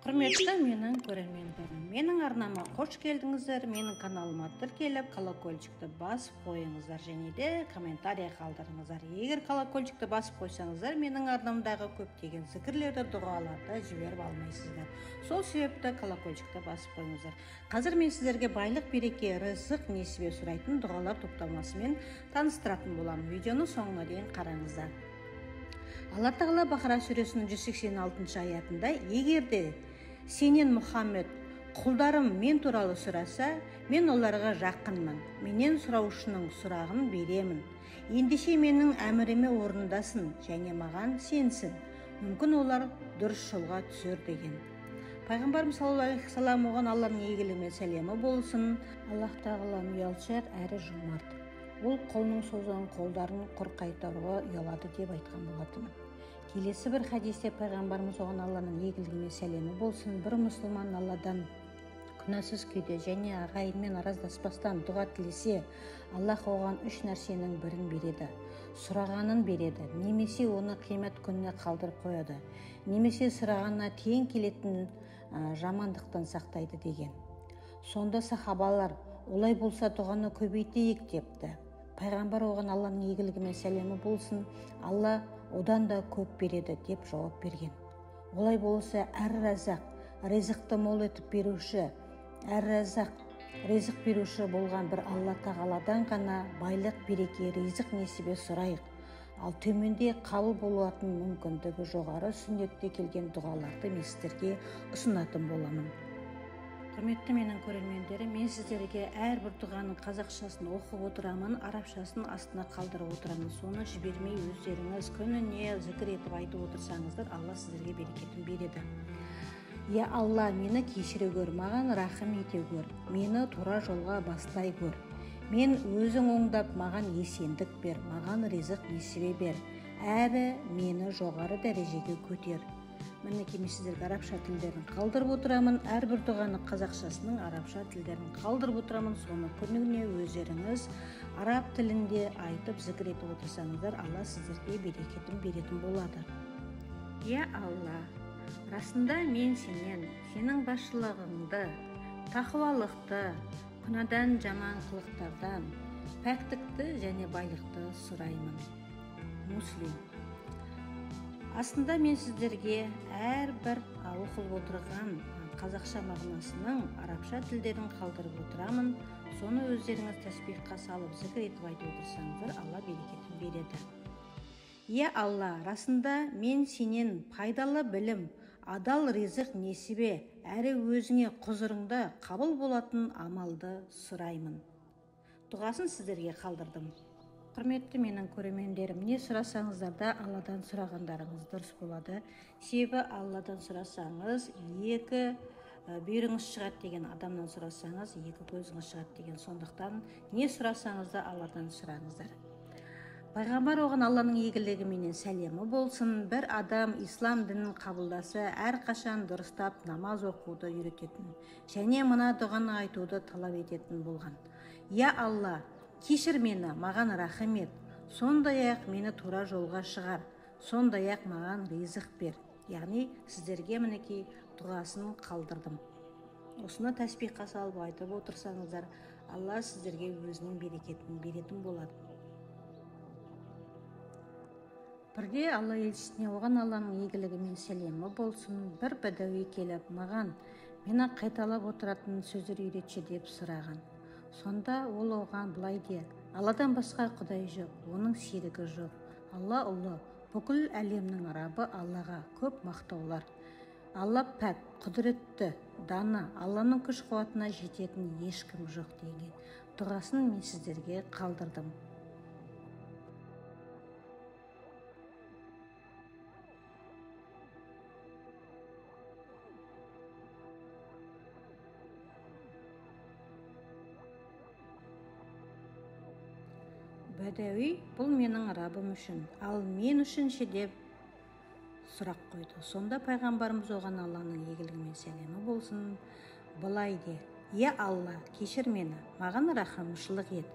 Құрметті менің көрермендерім, менің арнама қош келдіңіздер. Менің каналыма тіркеліп, колокольчикті басып қойыңыздар және де комментарий қалдырыңыздар. Егер колокольчикті басып қойсаңыздар, менің арнамдағы көптеген зікірлерді, дұғаларды жіберіп алмайсыздар. Сол себепті колокольчикті басып қойыңыздар. Қазір мен сіздерге байлық, береке, рызық, несібе сұрайтын дұғалар топтамасымен таныстыратын боламын. Видеоны соңына дейін қараңыздар. Алла Тағала Бақара сүресінің 186 аятында: егерде сенен Мұхаммед құлдарым мен туралы сұраса, мен оларға жақынмын, менен сұраушының сұрағын беремін. Ендеше менің әміріме орындасын және маған сенсін, мүмкін олар дұрыс жолға түсер деген. Пайғамбарымыз саллаллаху алейхи ва саллям, оған Алланың игілігі мен сәлемі болсын. Аллах Тағала ұялшақ әрі жомарт. Ол қолының созған қолдарын құр қайтаруға ұялады деп айтқан болатын. Келесі бір хадисте пайғамбарымыз, оған Алланың игілігі мен сәлемі болсын, бір мұсылман Алладан күнәсіз күйде және ағайынмен араздаспастан дұға тілесе, Аллах оған 3 нәрсенің бірін береді: сұрағанын береді, немесе оны қиямет күніне қалдырып қояды, немесе сұрағанына тең келетін жамандықтан сақтайды деген. Сонда сахабалар: олай болса дұғаны көбейтейік депті. Пайғамбар оған Алланың игілігі мен сәлемі болсын, Алла одан да көп береді деп жауап берген. Олай болса, әр-разақ, ризықты мол етіп беруші, әр-разақ, ризық беруші болған бір Алла Тағаладан ғана байлық, береке, ризық, несібе сұрайық. Ал төменде қабыл болатын мүмкіндігі жоғары сүннетте келген дұғаларды мен сіздерге ұсынатын боламын. Құрметті менің көрермендерім, мен сіздерге әрбір дұғаның қазақшасын оқып отырамын, арабшасын астына қалдырып отырамын. Соны жібермей өздеріңіз күніне зікір етіп айтып отырсаңыздар, Алла сіздерге берекетін береді. Я Алла, мені кешіре көр, маған рахым ете көр, мені тура жолға бастай көр. Мен өзің оңдап, маған есендік бер, маған ризық несібе бер, әрі мені жоғары дәрежеге көтер. Мінекей мен сіздерге арабша тілдерін қалдырып отырамын. Әрбір дұғаны қазақшасының арабша тілдерін қалдырып отырамын. Соны күніне өздеріңіз араб тілінде айтып зікір етіп отырсаңыздар, Алла сіздерге берекетін беретін болады. Я Алла, расында мен сенің басшылығыңды, тақуалықты, күнәдан, жаман қылықтардан, пәктікті және байлықты сұраймын. Муслим. Астында мен сіздерге әрбір оқылып отырған қазақша мағынасының арабша тілдерін қалдырып отырамын. Соны өздеріңіз тәсбихқа салып зікір етіп айтып отырсаңыздар, Алла берекетін береді. Я Алла, расында мен сенен пайдалы білім, адал ризық несібе, әрі өзіңе құзырыңда қабыл болатын амалды сұраймын. Дұғасын сіздерге қалдырдым. Құрметті менің көрермендерім, не сұрасаңыздар да Алладан сұрағандарыңыз дұрыс болады. Себебі Алладан сұрасаңыз, 2 бүйіріңіз шығады деген, адамнан сұрасаңыз, 2 көзіңіз шығады деген. Сондықтан не сұрасаңыз да Алладан сұраңыздар. Пайғамбар оған Алланың игілігі менен сәлемі болсын, бір адам ислам дінін қабылдаса, әрқашан дұрыстап намаз оқуды үйрететін және мына дұғаны айтуды талап ететін болған. Я Алла, кешір мені, маған рахым ет, сондай-ақ мені тура жолға шығар, сондай-ақ маған ризық бер. Яғни сіздерге мінекей дұғасын қалдырдым. Осыны тәсбихқа салып айтып отырсаңыздар, Алла сіздерге өзінің берекетін беретін болады. Бірде Алла елшісіне, оған Алланың игілігі мен сәлемі болсын, бір бәдәуи келіп маған, мені қайталап отыратын сөздер үйретші деп сұраған. Сонда ол оған былай де: Алладан басқа құдай жоқ, оның серігі жоқ. Алла ұлы, бүкіл әлемнің Раббы Аллаға көп мақтаулар. Алла пәк, құдіретті, дана, Алланың күш қуатына жететін ешкім жоқ деген дұғасын мен сіздерге қалдырдым. Бәдәуи, бұл менің Раббым үшін, ал мен үшін ше деп сұрақ қойды. Сонда пайғамбарымыз оған Алланың игілігі мен сәлемі болсын, былай де: Я Алла, кешір мені, маған рахымшылық ет,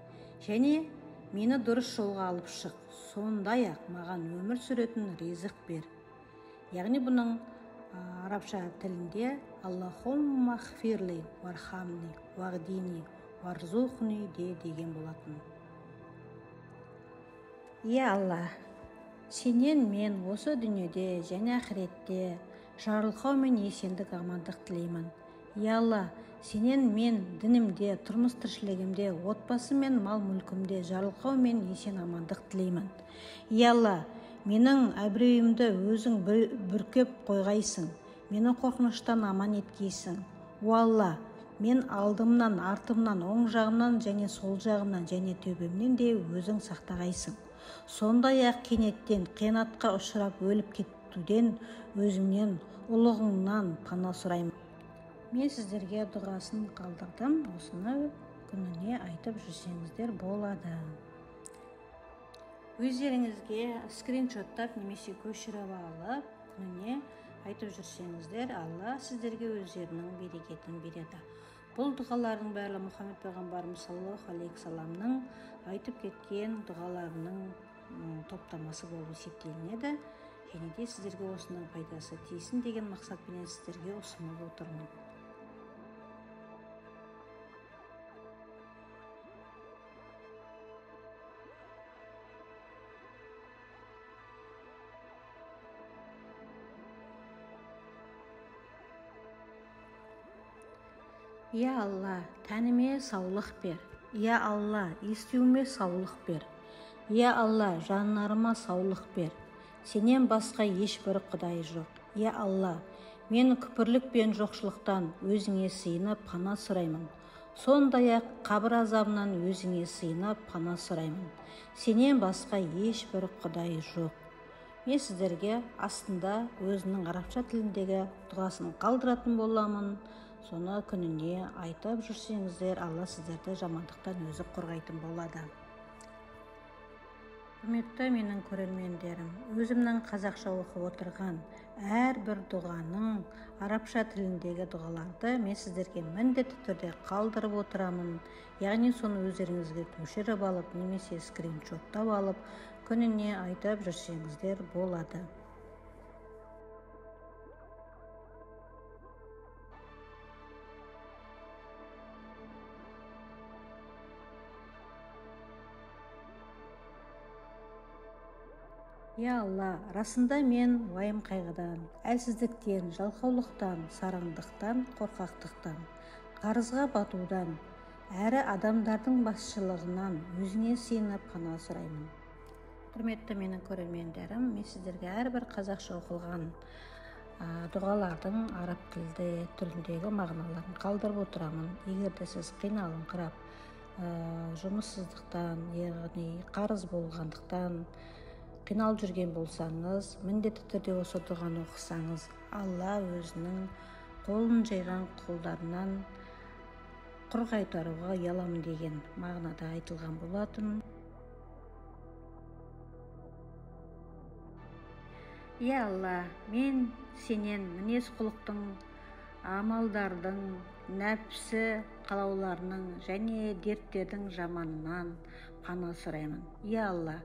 және мені дұрыс жолға алып шық, сондай-ақ маған өмір сүретін ризық бер. Яғни бұның арабша тілінде Аллахумма хфирли вархамни вахдини варзухни деген болатын. Алла, сенен мен осы дүниеде және ақиретте жарылқау мен есендік амандық тілеймін. Алла, сенен мен дінімде, тұрмыс тіршілігімде, отбасы мен мал мүлкімде жарылқау мен есен амандық тілеймін. Алла, менің әбіреуімді өзің бүркеп қойғайсың, мені қорқыныштан аман еткейсің. Алла, мен алдымнан, артымнан, оң жағымнан және сол жағымнан және төбемнен де өзің сақтағайсың. Сондай-ақ кенеттен қиянатқа ұшырап өліп кетуден өзіңнен, ұлығыңнан пана сұраймын. Мен сіздерге дұғасын қалдырдым, осыны күніне айтып жүрсеңіздер болады. Өздеріңізге скриншоттап немесе көшіріп алып, күніне айтып жүрсеңіздер, Алла сіздерге өздерінің берекетін береді. Бұл дұғалардың бәрі Мұхаммед пайғамбарымыз саллаллаху алейхи вассаламның айтып кеткен дұғаларының топтамасы болып есептелінеді. Және де сіздерге осының пайдасы тисін деген мақсатпен сіздерге ұсынып отырмын. Алла, тәніме саулық бер. Алла, естуіме саулық бер. Алла, жанарыма саулық бер. Сенен басқа ешбір құдай жоқ. Алла, мен күпірлік пен жоқшылықтан өзіңе сыйынып пана сұраймын. Сондай-ақ қабір азабынан өзіңе сыйынып пана сұраймын. Сенен басқа ешбір құдай жоқ. Мен сіздерге астында өзінің арабша тіліндегі дұғасын қалдыратын боламын. Соны күніне айтып жүрсеңіздер, Алла сіздерді жамандықтан өзі қорғайтын болады. Құрметті менің көрермендерім, өзімнің қазақша оқып отырған әрбір дұғаның арабша тіліндегі дұғаларды мен сіздерге міндетті түрде қалдырып отырамын. Яғни соны өздеріңізге көшіріп алып, немесе скриншоттап алып, күніне айтып жүрсеңіздер болады. Алла, расында мен уайым қайғыдан, әлсіздіктен, жалқаулықтан, сараңдықтан, қорқақтықтан, қарызға батудан, әрі адамдардың басшылығынан өзіңе сыйынып пана сұраймын. Құрметті менің көрермендерім, мен сіздерге әрбір қазақша оқылған дұғалардың араб тіліндегі мағыналарын қалдырып отырамын. Егер де сіз қиналыңқырап, жұмыссыздықтан, яғни қарыз болғандықтан қиналып жүрген болсаңыз, міндетті түрде осы дұғаны оқысаңыз, Алла өзінің қолын жайған құлдарынан құр қайтаруға ұяламын деген мағынада айтылған болатын. Алла, мен сенен мінез құлықтың, амалдардың, нәпсі қалауларының және дерттердің жаманынан пана сұраймын. Алла,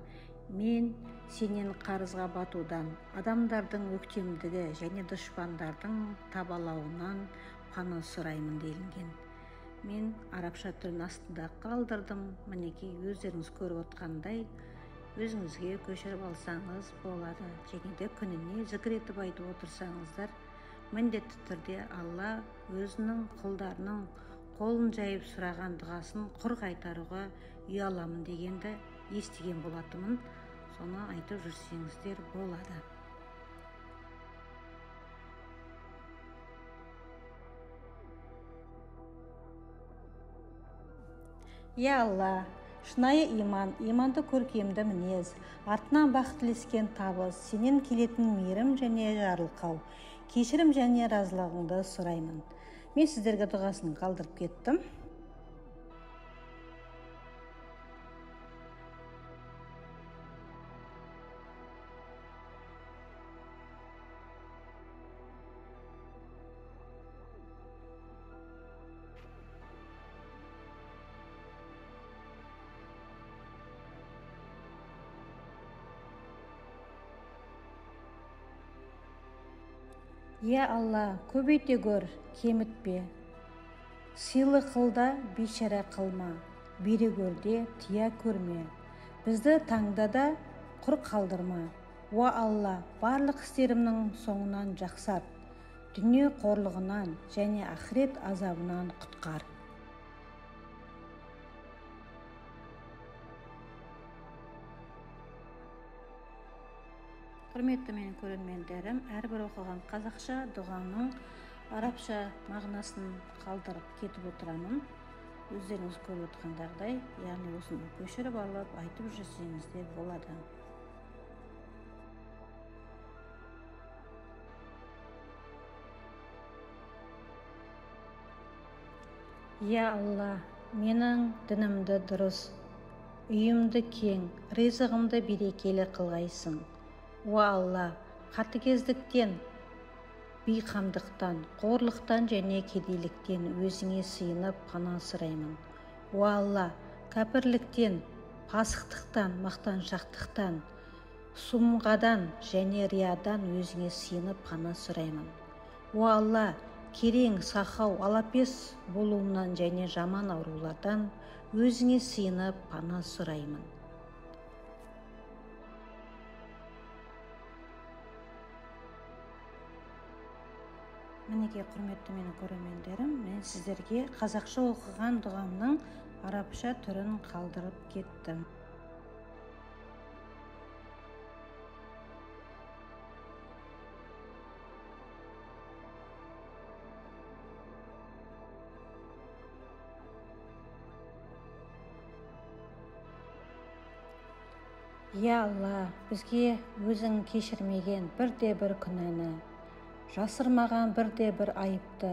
мен сенен қарызға батудан, адамдардың өктемдігі және дұшпандардың табалауынан пана сұраймын делінген. Мен арабша тілін астында қалдырдым. Мінекей өздеріңіз көріп отқандай, өзіңізге көшіріп алсаңыз болады. Және де күніне зікір етіп айтып отырсаңыздар, міндетті түрде Алла өзінің құлдарының қолын жайып сұраған дұғасын құр қайтаруға ұяламын дегенді естіген болатынмын. Соны айтып жүрсеңіздер болады. Алла, шынайы иман, иманды көркемді мінез, артынан бақыт тілескен табыс, сенен келетін мейірім және жарылқау, кешірім және разылығыңды сұраймын. Мен сіздерге дұғасын қалдырып кеттім. Я Алла, көбейте көр, кемітпе. Сыйлы қылда бейшара қылма, бере көрде тия көрме. Бізді таңдада құр қалдырма. Уа Алла, барлық істерімнің соңынан жақсарт. Дүние қорлығынан және ақырет азабынан құтқар. Құрметті менің көрермендерім, әрбір оқыған қазақша дұғаның арабша мағынасын қалдырып кетіп отырамын. Өздеріңіз көріп отырғандағыдай, яғни осыны көшіріп алып айтып жүрсеңіз де болады. Я Алла, менің дінімді дұрыс, үйімді кең, ризығымды берекелі қылғайсың. Уа Алла, қатыгездіктен, бейқамдықтан, қорлықтан және кедейліктен өзіңе сыйынып пана сұраймын. Уа Алла, кәпірліктен, пасықтықтан, мақтаншақтықтан, сұмғадан және риядан өзіңе сыйынып пана сұраймын. Уа Алла, керең, сақау, алапес болуымнан және жаман аурулардан өзіңе сыйынып пана сұраймын. Мінеке, құрметті менің көрермендерім, мен сіздерге қазақша оқыған дұғамның арабша түрін қалдырып кеттім. Я Алла, бізге өзің кешірмеген бірде-бір күнәні, жасырмаған бірде-бір айыпты,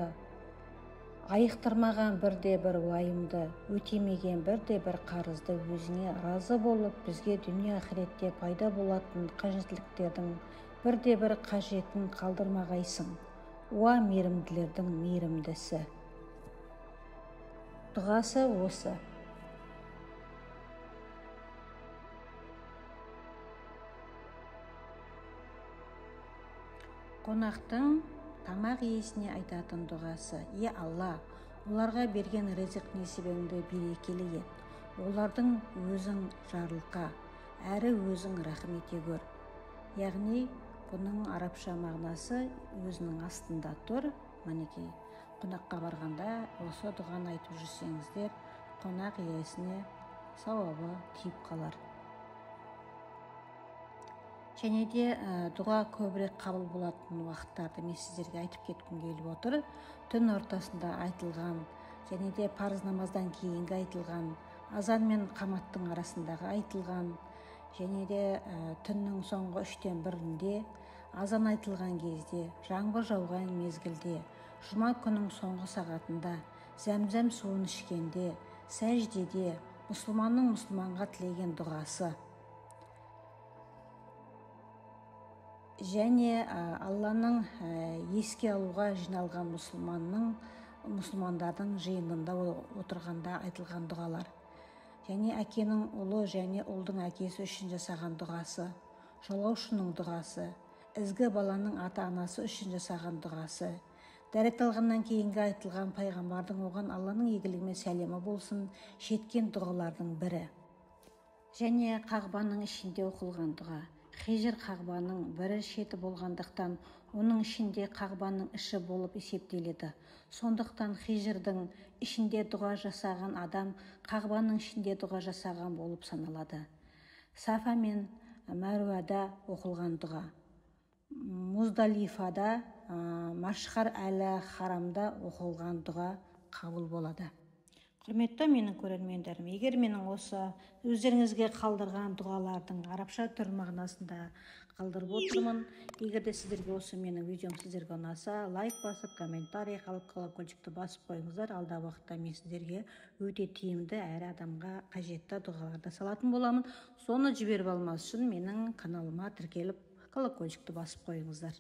айықтырмаған бірде-бір уайымды, өтемеген бірде-бір қарызды өзіңе разы болып, бізге дүние ақыретте пайда болатын қажеттіліктердің бірде-бір қажетін қалдырмағайсың. Уа мейірімділердің мейірімдісі. Дұғасы осы. Қонақтың тамақ иесіне айтатын дұғасы. Е Алла, оларға берген ризық несібеңді берекелі ет. Олардың өзің жарлыққа, әрі өзің рахым ете көр. Яғни, бұның арабша мағынасы өзінің астында тұр. Мінекей, қонаққа барғанда осы дұғаны айтып жүрсеңіздер, қонақ иесіне сауабы тиіп қалар. Және де дұға көбірек қабыл болатын уақыттарды мен сіздерге айтып кеткім келіп отыр. Түн ортасында айтылған, және де парыз намаздан кейінгі айтылған, азан мен қаматтың арасындағы айтылған, және де түннің соңғы 1/3-інде, азан айтылған кезде, жаңбыр жауған мезгілде, жұма күннің соңғы сағатында, зәмзәм суын ішкенде, сәждеде, мұсылманның мұсылманға тілеген дұғасы. Және Алланың еске алуға жиналған мұсылмандардың жиынында отырғанда айтылған дұғалар. Және әкенің ұлы және ұлдың әкесі үшін жасаған дұғасы, жолаушының дұғасы, ізгі баланың ата-анасы үшін жасаған дұғасы, дәрет алғаннан кейінгі айтылған пайғамбардың оған Алланың игілігі мен сәлемі болсын жеткен дұғалардың бірі. Және Қағбаның ішінде оқылған дұға. Хижр Қағбаның бірі шеті болғандықтан, оның ішінде Қағбаның іші болып есептеледі. Сондықтан Хижрдың ішінде дұға жасаған адам Қағбаның ішінде дұға жасаған болып саналады. Сафа мен Мәруада оқылған дұға. Муздалифада, Машхар әлі Харамда оқылған дұға қабыл болады. Құрметті менің көрермендерім, егер менің осы өздеріңізге қалдырған дұғалардың арабша түр мағынасында қалдырып отырмын. Егер де сіздерге осы менің видеом сіздерге ұнаса, лайк басып, комментарий қалып, колокольчикті басып қойыңыздар. Алдағы уақытта мен сіздерге өте тиімді әрі адамға қажетті дұғаларды салатын боламын. Соны жіберіп алмас үшін менің каналыма тіркеліп, колокольчикті басып қойыңыздар.